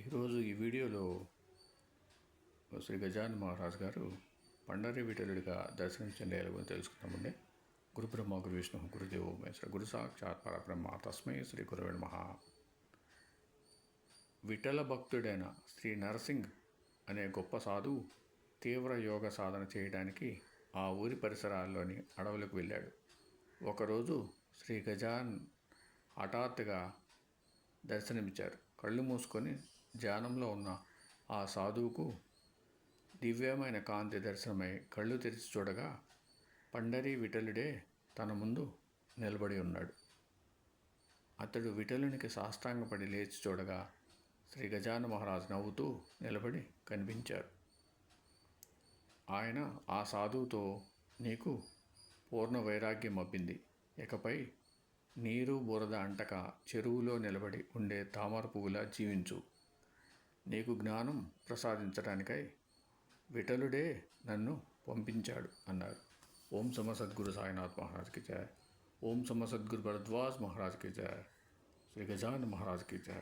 ఈరోజు ఈ వీడియోలో శ్రీ గజానన మహారాజ్ గారు పండరి విఠలుడిగా దర్శనమిచ్చిన గురించి తెలుసుకుందామండి. గురు బ్రహ్మ గురు విష్ణు గురుదేవో మహేశ్వర గురు సాక్షాత్ పరబ్రహ్మ తస్మై శ్రీ గురవే నమః. విఠల భక్తుడైన శ్రీ నరసింగ్ అనే గొప్ప సాధువు తీవ్ర యోగ సాధన చేయడానికి ఆ ఊరి పరిసరాల్లోని అడవులకు వెళ్ళాడు. ఒకరోజు శ్రీ గజాన్ హఠాత్తుగా దర్శనమిచ్చారు. కళ్ళు మూసుకొని ధ్యానంలో ఉన్న ఆ సాధువుకు దివ్యమైన కాంతి దర్శనమై కళ్ళు తెరిచి చూడగా పండరీ విఠలుడే తన ముందు నిలబడి ఉన్నాడు. అతడు విఠలునికి సాష్టాంగపడి లేచి చూడగా శ్రీ గజానన మహారాజ్ నవ్వుతూ నిలబడి కనిపించారు. ఆయన ఆ సాధువుతో, నీకు పూర్ణ వైరాగ్యం అబ్బింది. ఇకపై నీరు బురద అంటక చెరువులో నిలబడి ఉండే తామర పువ్వులా జీవించు. నీకు జ్ఞానం ప్రసాదించడానికై విఠలుడే నన్ను పంపించాడు అన్నారు. ఓం సమ సద్గురు సాయినాథ్ మహారాజ్కి జయ. ఓం సమ సద్గురు భరద్వాజ్ మహారాజ్కి జయ. శ్రీ గజానన మహారాజ్కి జయ.